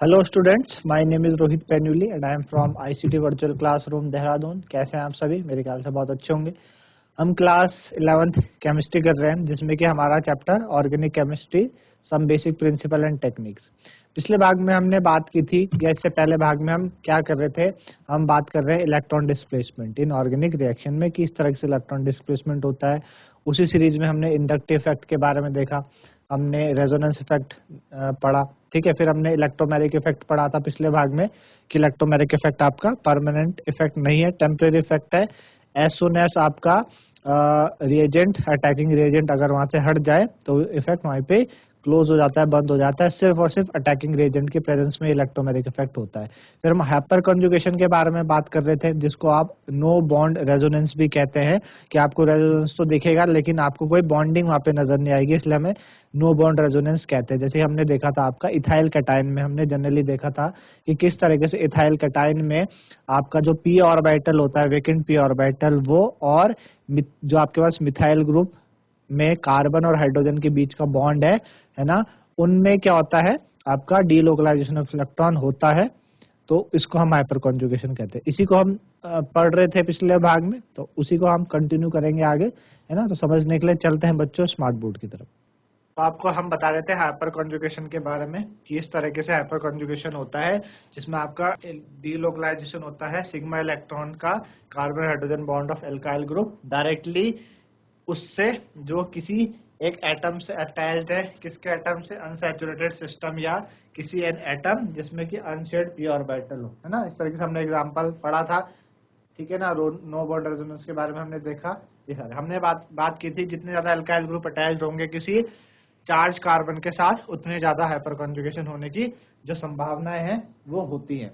Hello students, my name is Rohit Penyuli and I am from ICT virtual classroom Dehradun. कैसे हैं आप सभी? मेरे ख्याल से बहुत अच्छे होंगे। हम क्लास 11th केमिस्ट्री कर रहे हैं, जिसमें कि हमारा chapter organic chemistry, some basic principle and techniques. पिछले भाग में हमने बात की थी, या इससे पहले भाग में हम क्या कर रहे थे? हम बात कर रहे हैं electron displacement in organic reaction में, किस तरह से इलेक्ट्रॉन डिस्प्लेसमेंट होता है। उसी सीरीज में हमने इंडक्टिव इफेक्ट के बारे में देखा, हमने रेजोनेंस इफेक्ट पढ़ा, ठीक है। फिर हमने इलेक्ट्रोमैग्नेटिक इफेक्ट पढ़ा था पिछले भाग में कि इलेक्ट्रोमैग्नेटिक इफेक्ट आपका परमानेंट इफेक्ट नहीं है, टेम्परेरी इफेक्ट है। एज सुन एज आपका रिएजेंट, अटैकिंग रिएजेंट अगर वहां से हट जाए तो इफेक्ट वहीं पे क्लोज हो जाता है, बंद हो जाता है। सिर्फ और सिर्फ अटैकिंग रिएजेंट के प्रेजेंस में इलेक्ट्रोमैग्नेटिक इफेक्ट होता है। फिर हम हाइपर कंजुगेशन के बारे में बात कर रहे थे, जिसको आप नो बॉन्ड रेजोनेंस भी कहते हैं, कि आपको रेजोनेंस तो दिखेगा लेकिन आपको कोई बॉन्डिंग वहां पे नजर नहीं आएगी, इसलिए हमें नो बॉन्ड रेजोनेंस कहते हैं। जैसे हमने देखा था आपका इथाइल कैटायन में, हमने जनरली देखा था कि किस तरीके से इथाइल कैटायन में आपका जो पी ऑर्बिटल होता है, वेकेंट पी ऑर्बिटल, वो और जो आपके पास मिथाइल ग्रुप में कार्बन और हाइड्रोजन के बीच का बॉन्ड है ना, उनमें क्या होता है, आपका डीलोकलाइजेशन ऑफ इलेक्ट्रॉन होता है। तो इसको हम हाइपर कॉन्जुगेशन कहते हैं। इसी को हम पढ़ रहे थे पिछले भाग में, तो उसी को हम कंटिन्यू करेंगे आगे, है ना। तो समझने के लिए चलते हैं बच्चों स्मार्ट बोर्ड की तरफ। तो आपको हम बता देते हैं हाइपर कॉन्जुगेशन के बारे में कि इस तरीके से हाइपर कॉन्जुगेशन होता है, जिसमें आपका डीलोकलाइजेशन होता है सिग्मा इलेक्ट्रॉन का carbon hydrogen bond of alkyl group directly उससे जो किसी एक एटम से अटैच्ड है। किसके एटम से? अनसैचुरेटेड सिस्टम या किसी एन एटम जिसमें कि अनशेयर्ड पी ऑर्बिटल हो, है ना। इस तरीके से हमने एग्जांपल पढ़ा था, ठीक है ना। नो बॉन्ड रेजोनेंस के बारे में हमने देखा। ये सारे हमने बात की थी, जितने ज्यादा अल्काइल ग्रुप अटैच्ड होंगे किसी चार्ज कार्बन के साथ, उतने ज्यादा हाइपर कॉन्जुगेशन होने की जो संभावनाएं हैं वो होती है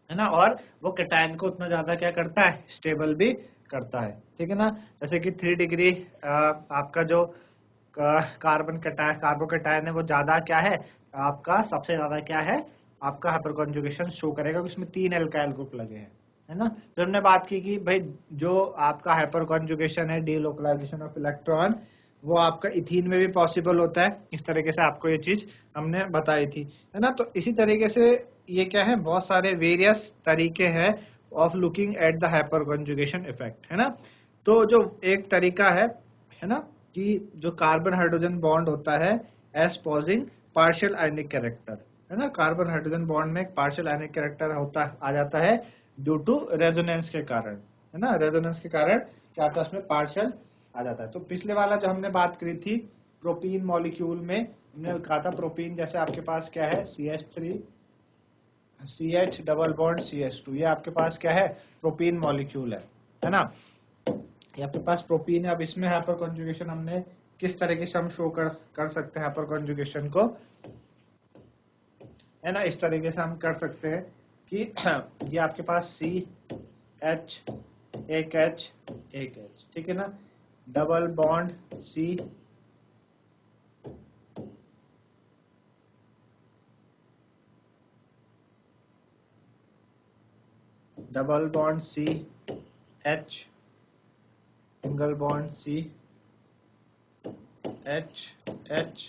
ना। और वो कैटायन को उतना ज्यादा क्या करता है? स्टेबल भी करता है, ठीक है ना। जैसे कि 3 डिग्री आपका जो कार्बन कैटायन, कार्बो कैटायन है, वो ज्यादा क्या है आपका? सबसे ज्यादा क्या है आपका? हाइपर कॉन्जुगेशन शो करेगा, उसमें 3 एल्काइल ग्रुप लगे हैं, है ना। फिर हमने बात की कि भाई जो आपका हाइपर कॉन्जुगेशन है, डीलोकलाइजेशन ऑफ इलेक्ट्रॉन, वो आपका इथीन में भी पॉसिबल होता है। इस तरीके से आपको ये चीज हमने बताई थी, है ना। तो इसी तरीके से ये क्या है, बहुत सारे वेरियस तरीके हैं of looking at the hyper conjugation effect, है ना। तो जो एक तरीका है ना, कि जो कार्बन हाइड्रोजन बॉन्ड होता है as posing partial ionic character, है ना। कार्बन हाइड्रोजन बॉन्ड में एक पार्शियल आयनिक कैरेक्टर होता आ जाता है ड्यू टू रेजोनेंस के कारण, है ना। रेजोनेंस के कारण क्या आता है, उसमें पार्शियल आ जाता है। तो पिछले वाला जो हमने बात करी थी प्रोपीन मॉलिक्यूल में, हमने कहा था प्रोपीन जैसे आपके पास क्या है, CH3 CH double bond CH2, ये आपके पास क्या है? प्रोपीन मॉलिक्यूल है ना। ये आपके पास प्रोपीन है। अब इसमें हाइपर कॉन्जुगेशन हमने किस तरीके से हम शो कर सकते हैं हाइपर कॉन्जुगेशन को, है ना। इस तरीके से हम कर सकते हैं कि ये आपके पास CH एक H एक H, ठीक है ना। Double bond C double bond C H single bond C H H,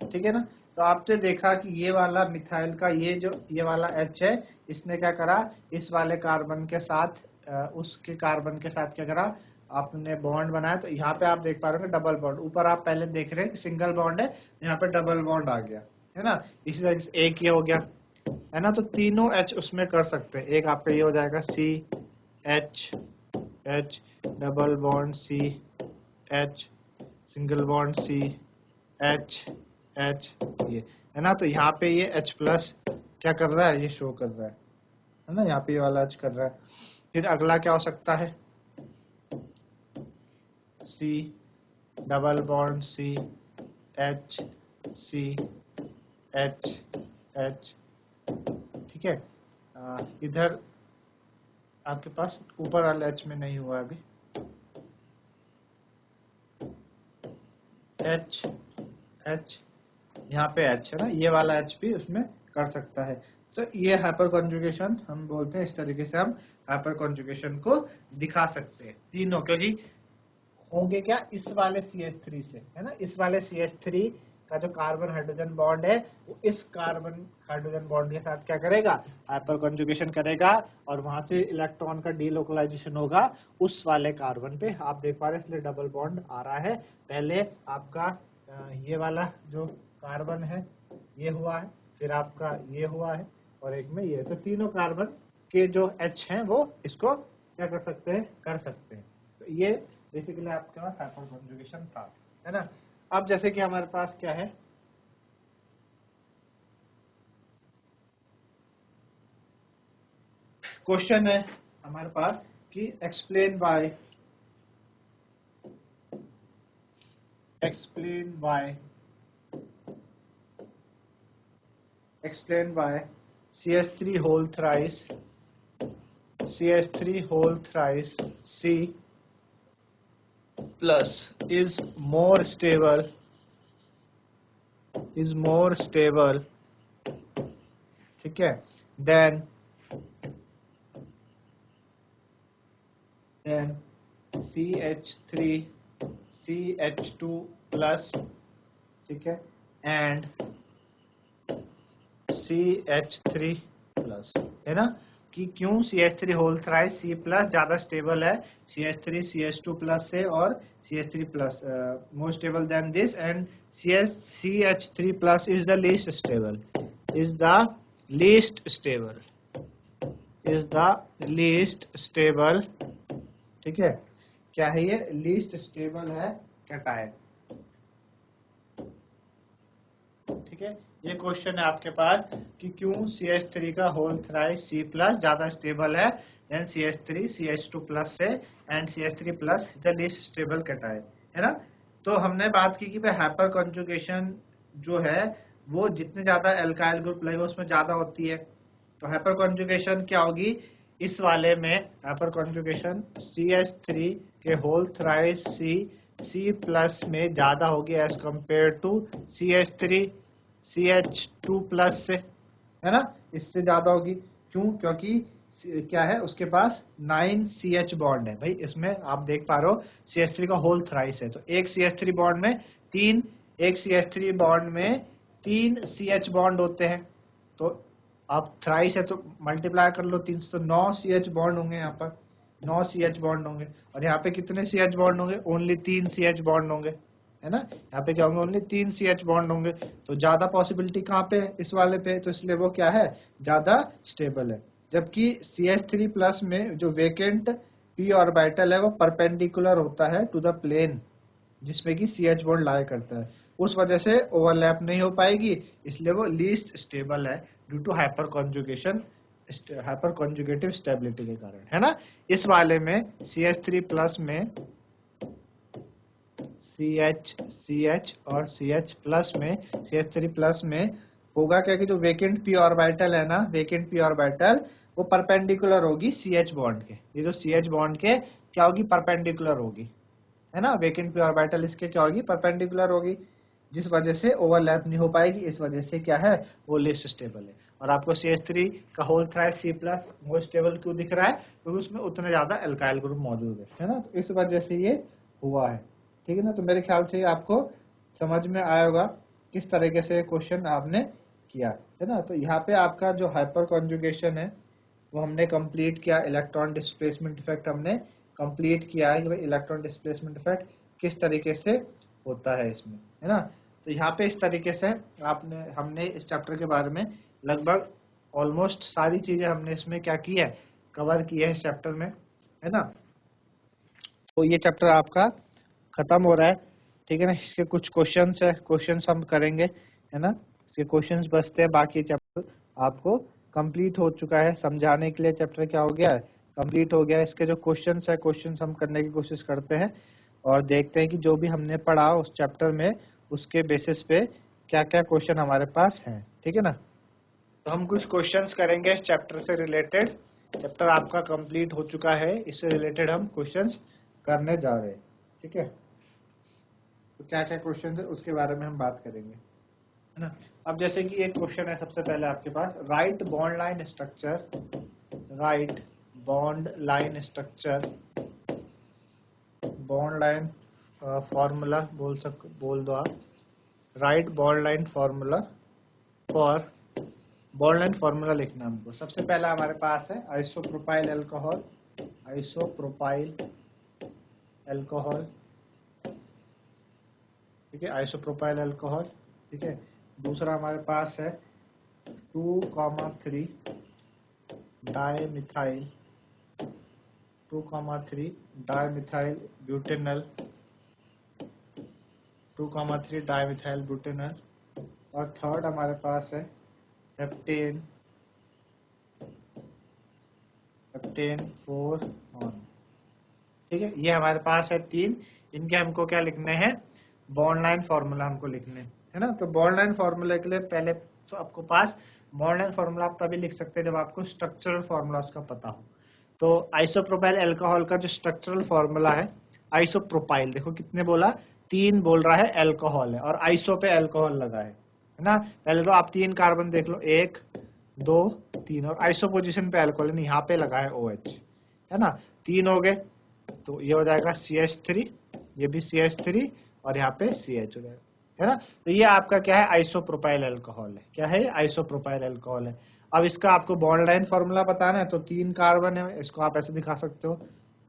ठीक है ना। तो आपने देखा कि ये वाला मिथाइल का ये वाला H है, इसने क्या करा, इस वाले कार्बन के साथ उसके कार्बन के साथ क्या करा, आपने बॉन्ड बनाया। तो यहाँ पे आप देख पा रहे हो डबल बॉन्ड, ऊपर आप पहले देख रहे हैं सिंगल बॉन्ड है, यहाँ पे डबल बॉन्ड आ गया, है ना। इसी तरह से एक ये हो गया, है ना। तो तीनों H उसमें कर सकते हैं। एक आपका ये हो जाएगा CH H double bond CH single bond CH H, ये है ना। तो यहाँ पे ये H प्लस क्या कर रहा है, ये शो कर रहा है ना। यहाँ पे ये वाला H कर रहा है। फिर अगला क्या हो सकता है, C double bond CH CH H, ठीक है। इधर आपके पास ऊपर वाले H में नहीं हुआ अभी, H H, यहाँ पे H है ना, ये वाला H भी उसमें कर सकता है। तो ये हाइपर कॉन्जुगेशन हम बोलते हैं। इस तरीके से हम हाइपर कॉन्जुगेशन को दिखा सकते हैं तीनों, क्योंकि होंगे क्या, इस वाले CH3 से, है ना। इस वाले CH3 का जो कार्बन हाइड्रोजन बॉन्ड है वो इस कार्बन हाइड्रोजन बॉन्ड के साथ क्या करेगा, हाइपर कॉन्जुगेशन करेगा और वहां से इलेक्ट्रॉन का डीलोकलाइजेशन होगा उस वाले कार्बन पे। आप देख पा रहे हैं इसलिए डबल बॉन्ड आ रहा है। पहले आपका ये वाला जो कार्बन है ये हुआ है, फिर आपका ये हुआ है और एक में ये, तो तीनों कार्बन के जो H हैं वो इसको क्या कर सकते हैं, कर सकते हैं। तो ये बेसिकली आपके पास हाइपर कॉन्जुगेशन था, है ना। अब जैसे कि हमारे पास क्या है, क्वेश्चन है हमारे पास कि explain by CH3 whole thrice C plus is more stable ठीक है then CH2 plus ठीक है and CH3 प्लस, है ना, कि क्यों CH3 whole thrice C plus ज्यादा स्टेबल है CH3 CH2 प्लस से और CH3 plus more stable than this and CH3 plus is the least stable ठीक है, क्या है ये, लीस्ट स्टेबल है कैटायन। ठीक है, ये क्वेश्चन है आपके पास कि क्यों CH3 का होल थ्राइस C प्लस ज्यादा स्टेबल है देन CH3 CH2 प्लस से and CH3 plus the least stable cation, है ना। तो हमने बात की कि भाई हाइपर कॉन्जुगेशन जो है वो जितने ज्यादा एल्काइल ग्रुप लगेगा उसमें ज्यादा होती है। तो हाइपर कॉन्जुगेशन क्या होगी इस वाले में, हाइपर कॉन्जुगेशन CH3 के होल थ्राइस C प्लस में ज्यादा होगी as compare to CH3 CH2 plus से, है ना, इससे ज्यादा होगी। क्यों, क्योंकि क्या है उसके पास 9 CH बॉन्ड है। भाई इसमें आप देख पा रहे हो CH3 का होल थ्राइस है, तो एक CH3 बॉन्ड में एक CH3 बॉन्ड में 3 CH बॉन्ड होते हैं। तो आप थ्राइस है तो मल्टीप्लाई कर लो 3 से, तो 9 CH बॉन्ड होंगे, यहाँ पर 9 CH बॉन्ड होंगे और यहाँ पे कितने CH बॉन्ड होंगे, ओनली 3 CH बॉन्ड होंगे, है ना। यहाँ पे क्या होंगे, ओनली 3 CH बॉन्ड होंगे। तो ज्यादा पॉसिबिलिटी कहाँ पे है, इस वाले पे, तो इसलिए वो क्या है, ज्यादा स्टेबल है। जबकि CH3 प्लस में जो वेकेंट p ऑर्बिटल है वो परपेंडिकुलर होता है टू द प्लेन जिसमें कि CH बॉन्ड लाया करता है, उस वजह से ओवरलैप नहीं हो पाएगी, इसलिए वो लीस्ट स्टेबल है due to hyperconjugative stability के कारण, है ना। इस वाले में CH3 प्लस में CH और CH प्लस में CH3 प्लस में होगा क्या कि जो वेकेंट p ऑर्बिटल है ना, वेकेंट p ऑर्बिटल वो परपेंडिकुलर होगी CH बॉन्ड के, ये जो CH बॉन्ड के क्या होगी, परपेंडिकुलर होगी, है ना। वेकेंट p ऑर्बिटल इसके क्या होगी, परपेंडिकुलर होगी, जिस वजह से ओवरलैप नहीं हो पाएगी, इस वजह से क्या है वो लेस स्टेबल है। और आपको CH3 का whole thrice C plus more stable क्यों दिख रहा है, क्योंकि उसमें उतने ज्यादा एल्काइल ग्रुप मौजूद है ना, तो इस वजह से ये हुआ है। ठीक है ना, तो मेरे ख्याल से आपको समझ में आया होगा किस तरीके से क्वेश्चन आपने किया, है ना। तो यहाँ पे आपका जो हाइपर कॉन्जुगेशन है वो हमने कंप्लीट किया, इलेक्ट्रॉन डिस्प्लेसमेंट इफेक्ट हमने कंप्लीट किया है कि भाई इलेक्ट्रॉन डिस्प्लेसमेंट इफेक्ट किस तरीके से होता है इसमें, है ना। तो यहाँ पे इस तरीके से हमने इस चैप्टर के बारे में लगभग ऑलमोस्ट सारी चीजें हमने इसमें क्या की है, कवर की है इस चैप्टर में, है ना। तो ये चैप्टर आपका खत्म हो रहा है, ठीक है ना। इसके कुछ क्वेश्चंस है, क्वेश्चंस हम करेंगे, है ना, इसके क्वेश्चंस बचते हैं, बाकी चैप्टर आपको कंप्लीट हो चुका है। समझाने के लिए चैप्टर क्या हो गया है, कंप्लीट हो गया है। इसके जो क्वेश्चंस है, क्वेश्चंस हम करने की कोशिश करते हैं और देखते हैं कि जो भी हमने पढ़ा उस चैप्टर में उसके बेसिस पे क्या क्या क्वेश्चन हमारे पास हैं, ठीक है ना। तो हम कुछ क्वेश्चंस करेंगे इस चैप्टर से रिलेटेड। चैप्टर आपका कंप्लीट हो चुका है, इससे रिलेटेड हम क्वेश्चंस करने जा रहे हैं, ठीक है। तो क्या क्या क्वेश्चन है उसके बारे में हम बात करेंगे, है ना। अब जैसे कि एक क्वेश्चन है सबसे पहले आपके पास, right bond line structure, bond line formula बोल दो आप, right bond line formula for bond line formula लिखना हमको। सबसे पहला हमारे पास है आइसोप्रोपाइल अल्कोहल, आइसोप्रोपाइल अल्कोहल, ठीक है, आइसोप्रोपाइल अल्कोहल, ठीक है। दूसरा हमारे पास है 2,3 dimethyl 2,3 dimethyl butanal 2,3 dimethyl butanal. और थर्ड हमारे पास है हेप्टेन 4 ऑन, ठीक है। ये हमारे पास है 3। इनके हमको क्या लिखने हैं, बॉन्ड लाइन फॉर्मूला हमको लिखने है ना। तो बॉन्ड लाइन फॉर्मूला के लिए पहले तो आपको पास बॉन्ड लाइन फॉर्मूला आप तभी लिख सकते हैं जब आपको स्ट्रक्चरल फॉर्मूला उसका पता हो। तो आइसोप्रोपाइल अल्कोहल का जो स्ट्रक्चरल फॉर्मूला है, आइसोप्रोपाइल, देखो कितने बोला, 3 बोल रहा है अल्कोहल है और आइसो पे अल्कोहल लगा है ना। पहले तो आप 3 कार्बन देख लो, 1 2 3, और आइसो पोजीशन पे अल्कोहल नहीं, यहाँ पे लगा है OH, है ना। 3 हो गए तो ये हो जाएगा CH3, ये भी CH3 और यहाँ पे CH हो जाएगा, है ना। तो ये आपका क्या है, आइसोप्रोपाइल अल्कोहल है। क्या है, आइसोप्रोपाइल अल्कोहल है। अब इसका आपको बॉन्ड लाइन फॉर्मूला बताना है, तो 3 कार्बन है, इसको आप ऐसे दिखा सकते हो,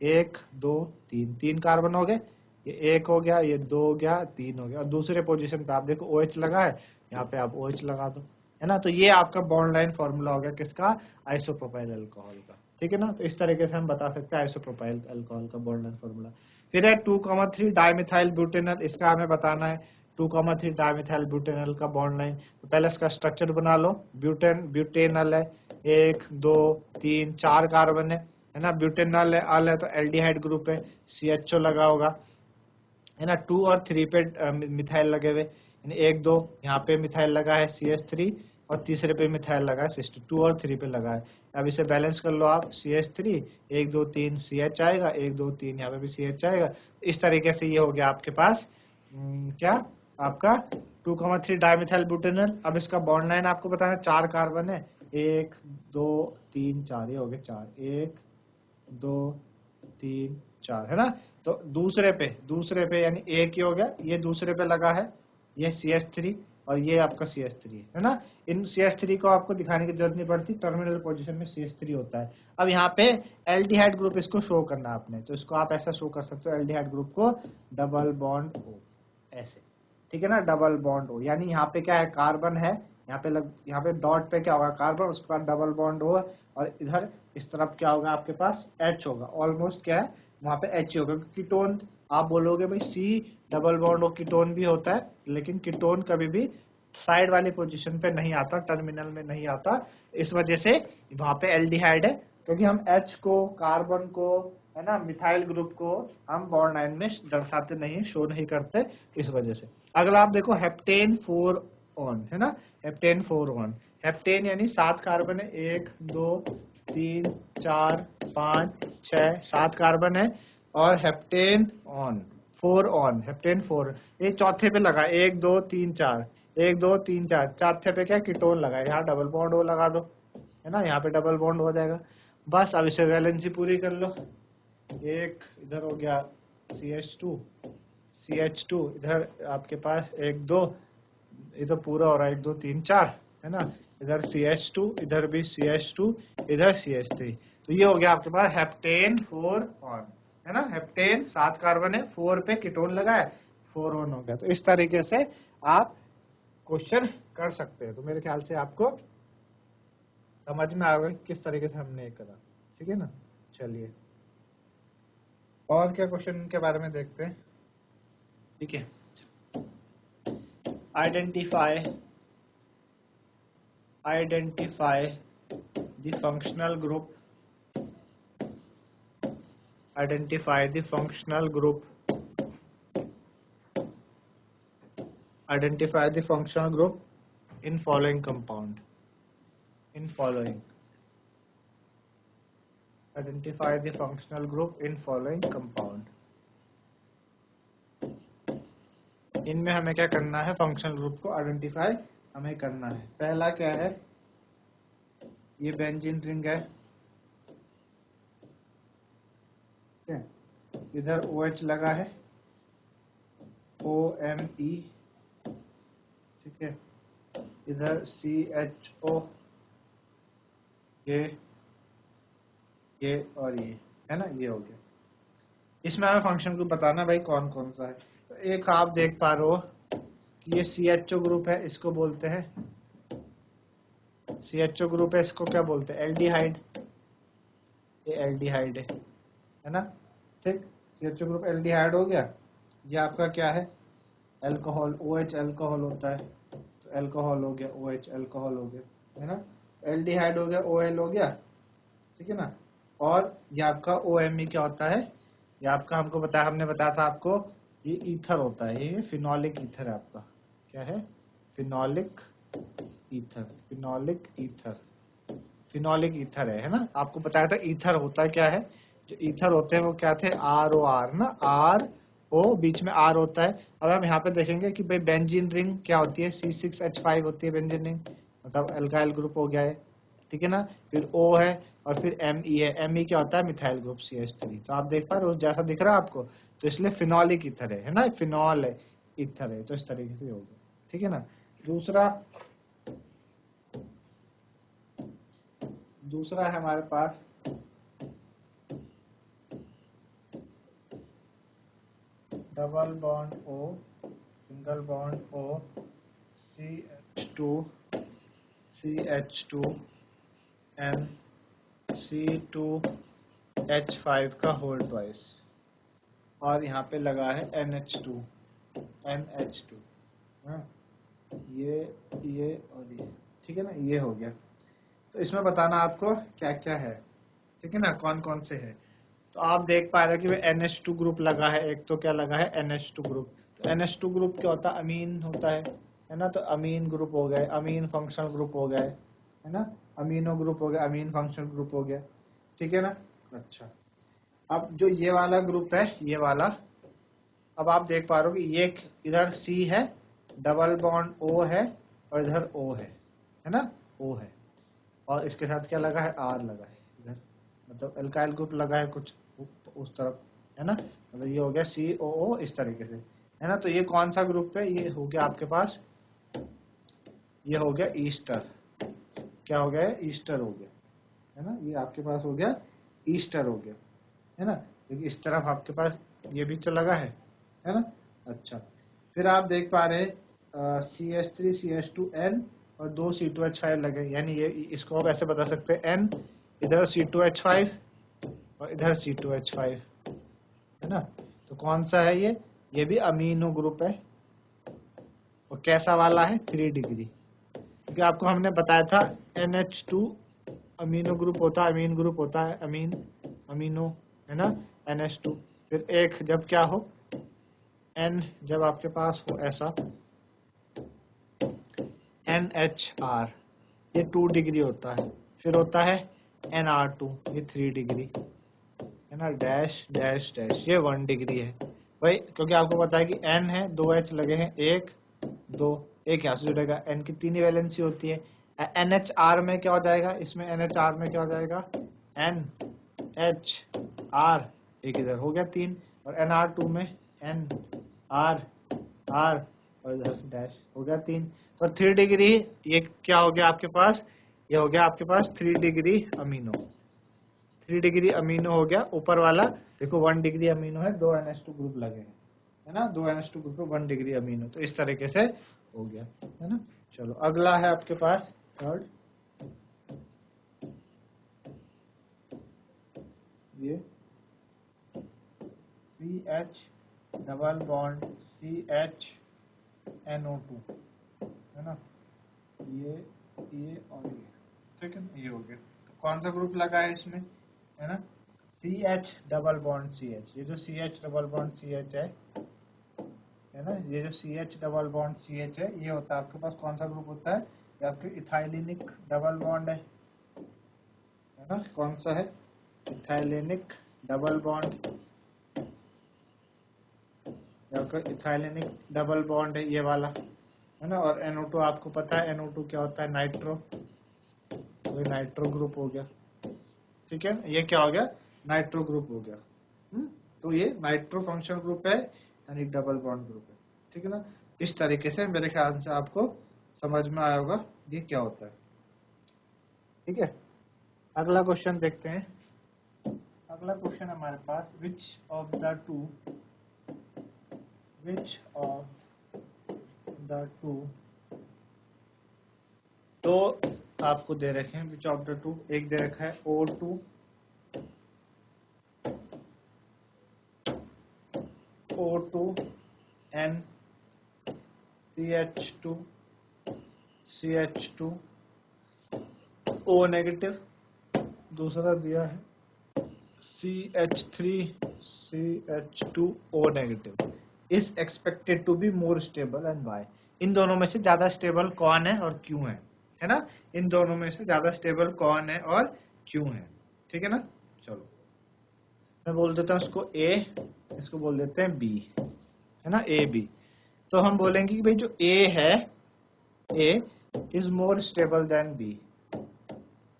1 2 3, 3 कार्बन हो गए, ये 1 हो गया, ये 2 हो गया, 3 हो गया, और दूसरे पोजीशन पे आप देखो OH लगा है, यहाँ पे आप OH लगा दो, है ना। तो ये आपका बॉन्ड लाइन फॉर्मूला हो गया किसका, आइसोप्रोपाइल अल्कोहल का, ठीक है ना। तो इस तरीके से हम बता सकते हैं आइसोप्रोपाइल अल्कोहल का बॉन्ड लाइन फॉर्मूला। फिर है 2,3 डाइमिथाइल ब्यूटेनल, इसका हमें बताना है 2,3 डाइमिथाइल ब्यूटेनल का बॉन्ड लाइन। तो पहले इसका स्ट्रक्चर बना लो, ब्यूटेनल है, 1 2 3 4 कार्बन है ना। ब्यूटेनल है, अल है तो एल्डिहाइड ग्रुप है, CHO लगा होगा, है ना। 2 और 3 पे मिथाइल लगे हुए, 1 2 यहाँ पे मिथाइल लगा है CH3, और तीसरे पे मिथाइल लगा है सिस्टर, 2 और 3 पे लगा है। अब इसे बैलेंस कर लो आप, CH3 1 2 3 CH आएगा, 1 2 3 यहाँ पे भी CH आएगा। इस तरीके से ये हो गया आपके पास क्या, आपका 2,3 डाइमिथाइल ब्यूटेनल। अब इसका बॉन्ड लाइन आपको बताना, 4 कार्बन है, 1 2 3 4, ये हो गए 4, 1 2 3 4, है ना। तो दूसरे पे यानी एक ही हो गया, ये दूसरे पे लगा है, ये CH3 और ये आपका CH3 है ना। इन CH3 को आपको दिखाने की जरूरत नहीं पड़ती, टर्मिनल पोजीशन में CH3 होता है। अब यहाँ पे एल्डिहाइड ग्रुप इसको शो करना आपने, तो इसको आप ऐसा शो कर सकते हो, एल्डिहाइड ग्रुप को डबल बॉन्ड O, ऐसे, ठीक है ना, डबल बॉन्ड O। यानी यहाँ पे क्या है, कार्बन है, यहाँ पे डॉट पे क्या होगा, कार्बन, उसके बाद डबल बॉन्ड O, और इधर इस तरफ क्या होगा आपके पास, H होगा। ऑलमोस्ट क्या है, वहाँ पे H होगा। कीटोन आप बोलोगे भाई C double bond O ketone भी होता है, लेकिन कीटोन कभी भी साइड वाली पोजीशन पे नहीं आता, टर्मिनल में नहीं आता। इस वजह से वहाँ पे एल्डिहाइड है, क्योंकि हम H को, कार्बन को, है ना, मिथाइल ग्रुप को हम बॉन्ड लाइन में दर्शाते नहीं, शो नहीं करते, इस वजह से। अगला आप देखो हेप्टेन 4 ऑन, है ना, हेप्टेन 4 ऑन। हेप्टेन यानी 7 कार्बन है, 1 2 3 4 5 6 7 कार्बन है, और हेप्टेन ऑन 4 ऑन, हेप्टेन 4, ये चौथे पे लगा, 1 2 3 4, 1 2 3 4, चौथे पे क्या कीटोन लगा है, यहाँ डबल बॉन्ड O लगा दो, है ना, यहाँ पे डबल बॉन्ड हो जाएगा। बस अब इसे वैलेंसी पूरी कर लो, एक इधर हो गया CH2 इधर आपके पास 1 2, इधर पूरा हो रहा है 1 2 3 4, है ना। इधर CH2, इधर भी CH2, इधर CH3। तो ये हो गया आपके पास हेप्टेन 4 ऑन, है ना। हेप्टेन 7 कार्बन है, 4 पे कीटोन लगा है, 4 ऑन हो गया। तो इस तरीके से आप क्वेश्चन कर सकते हैं। तो मेरे ख्याल से आपको समझ में आ गया किस तरीके से हमने ये करा, ठीक है ना। चलिए और क्या क्वेश्चन के बारे में देखते हैं, ठीक है। Identify the functional group, identify the functional group in following compound, identify the functional group in following compound। इनमें हमें क्या करना है, फंक्शनल ग्रुप को आइडेंटिफाई हमें करना है। पहला क्या है, ये बेंजीन रिंग है, इधर OH लगा है, OMe, इधर CHO, ये और ये है ना, ये हो गया। इसमें हमें फंक्शन को बताना भाई कौन कौन सा है। तो एक आप देख पा रहे हो कि ये CHO ग्रुप है, इसको बोलते हैं CHO ग्रुप है, इसको क्या बोलते हैं, एल्डिहाइड। ये एल्डिहाइड है ना, ठीक। CHO ग्रुप एल्डिहाइड हो गया। ये आपका क्या है, अल्कोहल, OH अल्कोहल होता है, तो अल्कोहल हो गया, OH अल्कोहल हो गया, है ना। एल्डिहाइड हो गया, OL हो गया, ठीक है ना। और ये आपका OMe क्या होता है, ये आपका हमने बताया था आपको, ये ईथर होता है, ये फिनोलिक ईथर है आपका। क्या है, फिनोलिक ईथर, फिनोलिक ईथर है ना। आपको बताया था ईथर होता क्या है, जो ईथर होते हैं वो क्या थे, ROR ना, RO बीच में R होता है। अब हम यहाँ पे देखेंगे कि भाई बेंजीन रिंग क्या होती है, C6H5 होती है बेंजीन रिंग, मतलब अल्काइल ग्रुप हो गया है, ठीक है ना। फिर O है और फिर Me है, Me क्या होता है, मिथाइल ग्रुप CH3। तो आप देख पा रहे हो जैसा दिख रहा है आपको, तो इसलिए फिनोलिक ईथर है ना, फिनॉल है, ईथर है, तो इस तरीके से होगा, ठीक है ना। दूसरा है हमारे पास double bond O, single bond O, CH2 N C2H5 का होल ट्वाइस, और यहाँ पे लगा है NH2, हाँ, ये और ये, ठीक है ना, ये हो गया। तो इसमें बताना आपको क्या क्या है, ठीक है ना, कौन कौन से है। तो आप देख पा रहे हो कि NH2 ग्रुप लगा है, एक तो क्या लगा है, NH2 ग्रुप। तो NH2 ग्रुप क्या होता है, अमीन होता है ना। तो अमीन ग्रुप हो गए, अमीन फंक्शनल ग्रुप हो गए, है ना, अमीनो ग्रुप हो गया, अमीन फंक्शनल ग्रुप हो गया, ठीक है ना। अच्छा, अब जो ये वाला ग्रुप है, ये वाला, अब आप देख पा रहे हो कि ये इधर C है, डबल बॉन्ड O है, और इधर O है ना, O है, और इसके साथ क्या लगा है, R लगा है इधर, मतलब अल्काइल ग्रुप लगा है कुछ उस तरफ, है ना। मतलब ये हो गया COO इस तरीके से, है ना। तो ये कौन सा ग्रुप है, ये हो गया आपके पास, ये हो गया ईस्टर। क्या हो गया, ईस्टर हो गया, है ना। ये आपके पास हो गया ईस्टर हो गया, है ना। क्योंकि इस तरफ आपके पास ये भी तो लगा है ना। अच्छा, फिर आप देख पा रहे CH3 CH2N और 2 C2H5 लगे, यानी ये इसको आप ऐसे बता सकते हैं, N इधर C2H5 और इधर C2H5, है ना। तो कौन सा है ये भी अमीनो ग्रुप है, और कैसा वाला है, 3 डिग्री। क्योंकि आपको हमने बताया था NH2 अमीनो ग्रुप होता है, अमीन ग्रुप होता है, अमीनो, है ना, NH2। फिर एक जब क्या हो, N जब आपके पास हो ऐसा, NHR, ये 2 डिग्री होता है। फिर होता है NR2, ये 3 डिग्री, है ना, डैश डैश डैश, ये 1 डिग्री है भाई। क्योंकि आपको पता है कि N है, 2 H लगे हैं, 1 2, एक यहाँ से जुड़ेगा, N की 3 ही वैलेंसी होती है। NHR में क्या हो जाएगा, इसमें NHR में क्या हो जाएगा, NHR, एक इधर हो गया 3, और NR2 में NRR, और इधर डैश हो गया 3। तो 3 डिग्री, ये क्या हो गया आपके पास, ये हो गया आपके पास 3 डिग्री अमीनो, 3 डिग्री अमीनो हो गया। ऊपर वाला देखो 1 डिग्री अमीनो है, 2 NH2 ग्रुप लगे हैं, है ना, 2 NH2 ग्रुप पे 1 डिग्री अमीनो, तो इस तरीके से हो गया, है ना। चलो अगला है आपके पास थर्ड, ये CH double bond CH NO2, है ना, ये और ये, ठीक है, ये हो गया। तो कौन सा ग्रुप लगा है इसमें, है ना, CH डबल बॉन्ड CH, ये जो CH डबल बॉन्ड CH है ना, ये जो CH डबल बॉन्ड CH है, ये होता है आपके पास कौन सा ग्रुप होता है, ये आपके इथाइलिनिक डबल बॉन्ड है ना। कौन सा है, इथाइलिनिक डबल बॉन्ड, आपका इथाइलिनिक डबल बॉन्ड है ये वाला, है ना। और NO2 आपको पता है, NO2 क्या होता है, नाइट्रो, तो ये नाइट्रो ग्रुप हो गया, ठीक है। ये क्या हो गया, नाइट्रो ग्रुप हो गया। तो ये नाइट्रो फंक्शनल ग्रुप है, यानी डबल बॉन्ड ग्रुप है, ठीक है ना। इस तरीके से मेरे ख्याल से आपको समझ में आया होगा ये क्या होता है। ठीक है, अगला क्वेश्चन देखते हैं। अगला क्वेश्चन हमारे पास विच ऑफ द टू, तो आपको दे रखे हैं विच ऑफ द टू, एक दे रखा है O2 N CH2 O negative, दूसरा दिया है CH2O negative is expected to be more stable and why. इन दोनों में से ज्यादा स्टेबल कौन है और क्यों है ना? इन दोनों में से ज्यादा स्टेबल कौन है और क्यों है, ठीक है ना? चलो मैं बोल देता हूँ इसको A, इसको बोल देते हैं B, है ना, AB। तो हम बोलेंगे कि भाई जो A है, A is more stable then B,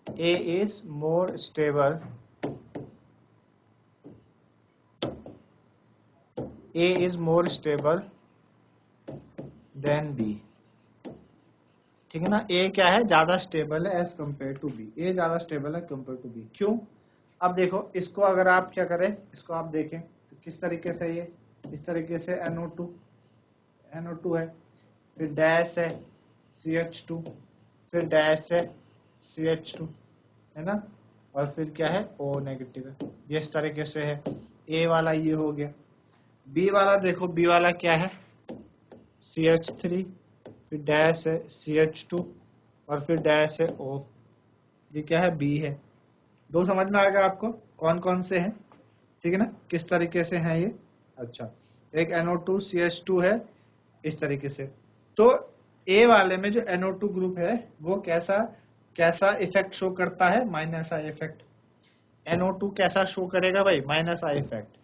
A is more stable, A is more stable than B, ठीक है ना? A क्या है, ज्यादा स्टेबल है as compare to B, A ज्यादा स्टेबल है कम्पेयर टू B। क्यों? अब देखो इसको अगर आप क्या करें, इसको आप देखें तो किस तरीके से, ये इस तरीके से NO2 है, फिर डैश है CH2, फिर डैश है CH2, है ना, और फिर क्या है O नेगेटिव है, ये इस तरीके से है। A वाला ये हो गया। B वाला देखो, B वाला क्या है CH3, फिर डैश है CH2 और फिर डैश है O, ये क्या है B है। दो समझ में आएगा आपको कौन कौन से हैं, ठीक है ना, किस तरीके से हैं ये। अच्छा, एक NO2 CH2 है इस तरीके से। तो A वाले में जो NO2 ग्रुप है वो कैसा इफेक्ट शो करता है, माइनस आई इफेक्ट। NO2 कैसा शो करेगा भाई, माइनस आई इफेक्ट।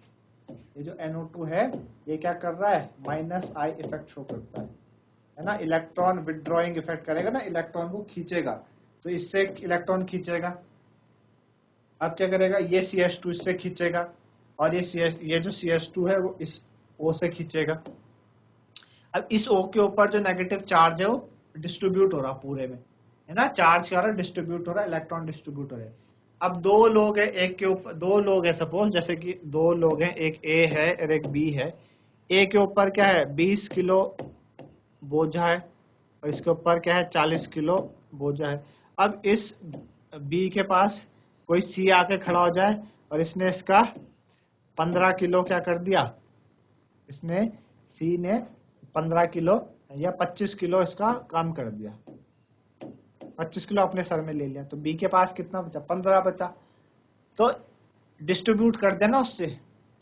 ये जो NO2 है ये क्या कर रहा है, माइनस आई इफेक्ट शो करता है ना, इलेक्ट्रॉन विड्रॉइंग इफेक्ट करेगा ना, इलेक्ट्रॉन को खींचेगा, तो इससे इलेक्ट्रॉन खींचेगा। अब क्या करेगा, ये CH2 इससे खींचेगा और ये जो CH2 है वो इस O से खींचेगा। अब इस O के ऊपर जो नेगेटिव चार्ज है वो डिस्ट्रीब्यूट हो रहा पूरे में, है ना, चार्ज क्या हो रहा है, डिस्ट्रीब्यूट हो रहा है, इलेक्ट्रॉन डिस्ट्रीब्यूट हो रहे हैं। अब दो लोग हैं, एक के ऊपर दो लोग हैं, सपोज जैसे कि दो लोग हैं, एक A है और एक B है। A के ऊपर क्या है 20 किलो बोझा है और इसके ऊपर क्या है 40 किलो बोझा है। अब इस B के पास कोई C आके खड़ा हो जाए और इसने इसका 15 किलो क्या कर दिया, इसने C ने 15 किलो या 25 किलो इसका काम कर दिया, 25 किलो अपने सर में ले लिया, तो B के पास कितना बचा, 15 बचा। तो डिस्ट्रीब्यूट कर देना उससे,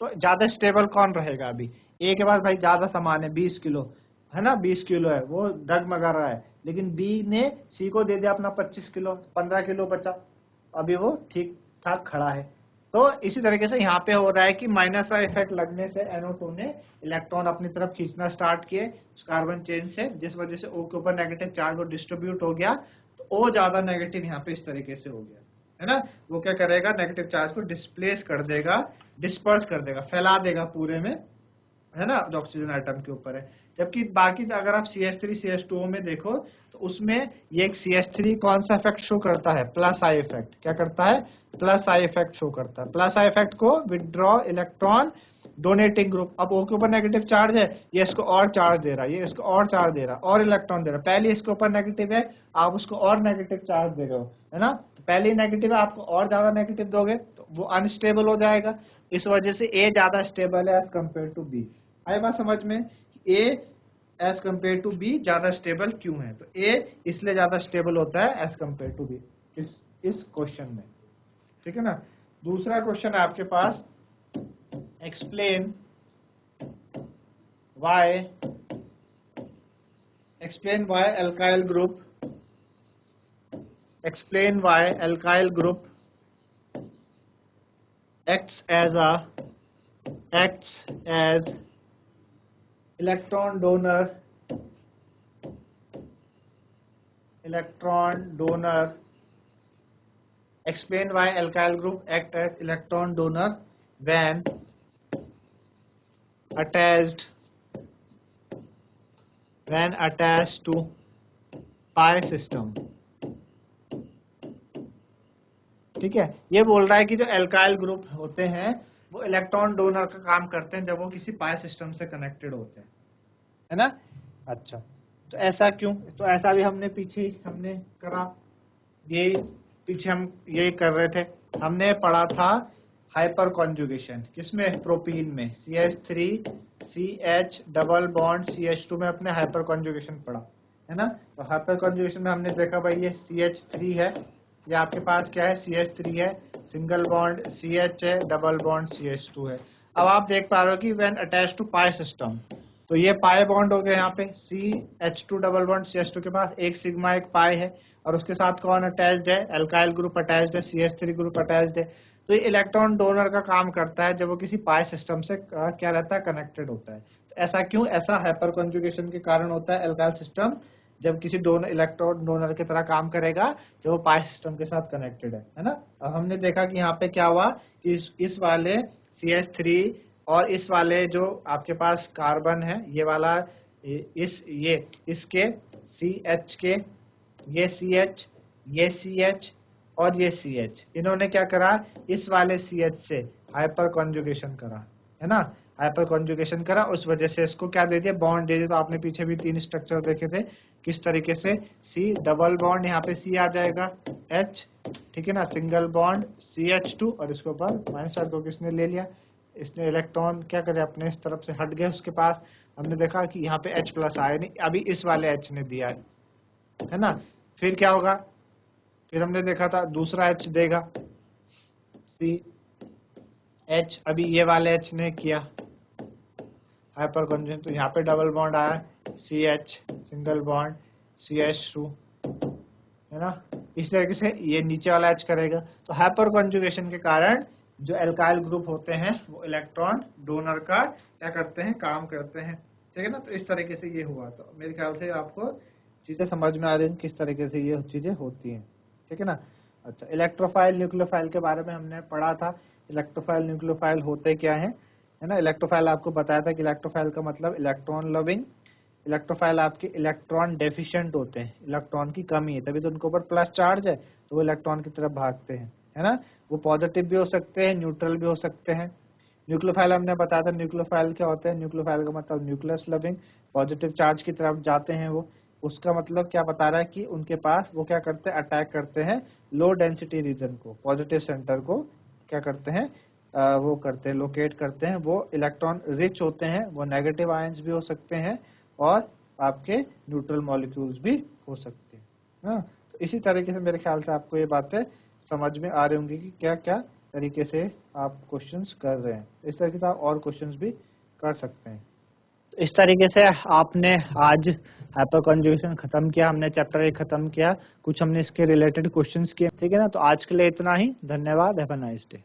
तो ज्यादा स्टेबल कौन रहेगा, अभी A के पास भाई ज्यादा सामान है 20 किलो, है ना, 20 किलो है, वो डगमगा रहा है, लेकिन B ने C को दे दिया अपना 25 किलो, 15 किलो बचा, अभी वो ठीक ठाक खड़ा है। तो इसी तरीके से यहाँ पे हो रहा है कि माइनस का इफेक्ट लगने से NO2 ने इलेक्ट्रॉन अपनी तरफ खींचना स्टार्ट किए उस कार्बन चेन से, जिस वजह से O के ऊपर नेगेटिव चार्ज वो डिस्ट्रीब्यूट हो गया, तो O ज्यादा नेगेटिव यहाँ पे इस तरीके से हो गया, है ना। वो क्या करेगा, नेगेटिव चार्ज को डिस्प्लेस कर देगा, डिस्पर्स कर देगा, फैला देगा पूरे में, है ना, जो ऑक्सीजन एटम के ऊपर है। जबकि बाकी अगर आप CH3 CH2O में देखो तो उसमें ये एक CH3 कौन सा इफेक्ट शो करता है, प्लस आई इफेक्ट। क्या करता है, प्लस आई इफेक्ट शो करता है। प्लस आई इफेक्ट को विड्रॉ इलेक्ट्रॉन डोनेटिंग ग्रुप, अब O के ऊपर नेगेटिव चार्ज है, ये इसको और चार्ज दे रहा है, ये इसको और चार्ज दे रहा है, और इलेक्ट्रॉन दे रहा है। पहले इसके ऊपर नेगेटिव है, आप उसको और नेगेटिव चार्ज दे रहे हो, है ना, पहले ही नेगेटिव है, आपको और ज्यादा नेगेटिव दोगे तो वो अनस्टेबल हो जाएगा। इस वजह से A ज्यादा स्टेबल है एज कम्पेयर टू B। आई बात समझ में, A as compare to B ज्यादा स्टेबल क्यों है, तो A इसलिए ज्यादा स्टेबल होता है एज कम्पेयर टू B इस क्वेश्चन में, ठीक है ना। दूसरा क्वेश्चन है आपके पास, explain why alkyl group acts as electron donor explain why alkyl group act as electron donor when attached to pi system. ठीक है, ये बोल रहा है कि जो एल्काइल ग्रुप होते हैं वो इलेक्ट्रॉन डोनर का काम करते हैं जब वो किसी पाई सिस्टम से कनेक्टेड होते हैं, है ना। अच्छा, तो ऐसा क्यों? तो ऐसा भी हमने पीछे हमने करा, ये पीछे हम ये कर रहे थे, हमने पढ़ा था हाइपर कॉन्जुगेशन किसमें, प्रोपीन में, CH3 CH double bond CH2 में अपने हाइपर कॉन्जुगेशन पढ़ा, है ना। तो हाइपर कॉन्जुगेशन में हमने देखा भाई ये CH3 है, ये आपके पास क्या है, CH3 है, सिंगल बॉन्ड CH है, डबल बॉन्ड CH2 है। अब आप देख पा रहे हो कि when attach to pi system, तो ये पाई बॉन्ड हो गया, यहाँ पे CH2 डबल बॉन्ड CH2 के पास एक सिग्मा एक पाई है, और उसके साथ कौन अटैच्ड है, एल्काइल ग्रुप अटैच्ड है, CH3 ग्रुप अटैच्ड है। तो ये इलेक्ट्रॉन डोनर का काम करता है जब वो किसी पाई सिस्टम से क्या रहता है, कनेक्टेड होता है। तो ऐसा क्यों? ऐसा हाइपर कॉन्जुगेशन के कारण होता है एल्काइल सिस्टम, जब किसी डोनर इलेक्ट्रॉन डोनर की तरह काम करेगा जब वो पाई सिस्टम के साथ कनेक्टेड है ना। अब हमने देखा कि यहाँ पे क्या हुआ कि इस वाले CH3 और इस वाले जो आपके पास कार्बन है, ये वाला इसके CH के, ये CH, ये CH और ये CH, इन्होंने क्या करा, इस वाले CH से हाइपर कॉन्जुगेशन करा, है ना। हाइपर कॉन्जुगेशन करा, उस वजह से इसको क्या दे दिया, बॉन्ड दे दिया। तो आपने पीछे भी 3 स्ट्रक्चर देखे थे किस तरीके से, C डबल बॉन्ड, यहाँ पे C आ जाएगा, H, ठीक है ना, सिंगल बॉन्ड CH2 और इसके ऊपर माइनस चार्ज को किसने ले लिया, इसने इलेक्ट्रॉन क्या करे अपने इस तरफ से हट गए उसके पास। हमने देखा कि यहाँ पे H प्लस आया नहीं, अभी इस वाले H ने दिया है ना। फिर क्या होगा, फिर हमने देखा था दूसरा H देगा, CH, अभी ये वाले H ने किया हाइपर कॉन्जुगेशन, तो यहाँ पे डबल बॉन्ड आया, CH सिंगल बॉन्ड CH2, है ना। इस तरीके से ये नीचे वाला H करेगा। तो हाइपर कॉन्जुगेशन के कारण जो एल्काइल ग्रुप होते हैं वो इलेक्ट्रॉन डोनर का क्या करते हैं, काम करते हैं, ठीक है ना। तो इस तरीके से ये हुआ। तो मेरे ख्याल से आपको चीजें समझ में आ रही हैं किस तरीके से ये चीजें होती हैं, ठीक है ना। अच्छा, इलेक्ट्रोफाइल न्यूक्लियोफाइल के बारे में हमने पढ़ा था। इलेक्ट्रोफाइल न्यूक्लियोफाइल होते क्या है ना। इलेक्ट्रोफाइल आपको बताया था कि इलेक्ट्रोफाइल का मतलब इलेक्ट्रॉन लविंग। इलेक्ट्रोफाइल आपके इलेक्ट्रॉन डेफिशिएंट होते हैं, इलेक्ट्रॉन की कमी है, तभी तो उनके ऊपर प्लस चार्ज है, तो वो इलेक्ट्रॉन की तरफ भागते हैं, है ना। वो पॉजिटिव भी हो सकते हैं, न्यूट्रल भी हो सकते हैं। न्यूक्लियोफाइल हमने बताया था, न्यूक्लियोफाइल क्या होते हैं, न्यूक्लियोफाइल का मतलब न्यूक्लियस लविंग, पॉजिटिव चार्ज की तरफ जाते हैं वो। उसका मतलब क्या बता रहा है कि उनके पास वो क्या करते हैं, अटैक करते हैं लो डेंसिटी रीजन को, पॉजिटिव सेंटर को क्या करते हैं, वो करते हैं, लोकेट करते हैं। वो इलेक्ट्रॉन रिच होते हैं, वो नेगेटिव आयंस भी हो सकते हैं और आपके न्यूट्रल मॉलिक्यूल्स भी हो सकते हैं, हाँ। तो इसी तरीके से मेरे ख्याल से आपको ये बातें समझ में आ रही होंगी कि क्या क्या तरीके से आप क्वेश्चंस कर रहे हैं। इस तरीके से आप और क्वेश्चंस भी कर सकते हैं। तो इस तरीके से आपने आज हाइपर कॉन्जुगेशन खत्म किया, हमने चैप्टर 1 खत्म किया, कुछ हमने इसके रिलेटेड क्वेश्चंस किए, ठीक है ना। तो आज के लिए इतना ही, धन्यवाद, हैव अ नाइस डे।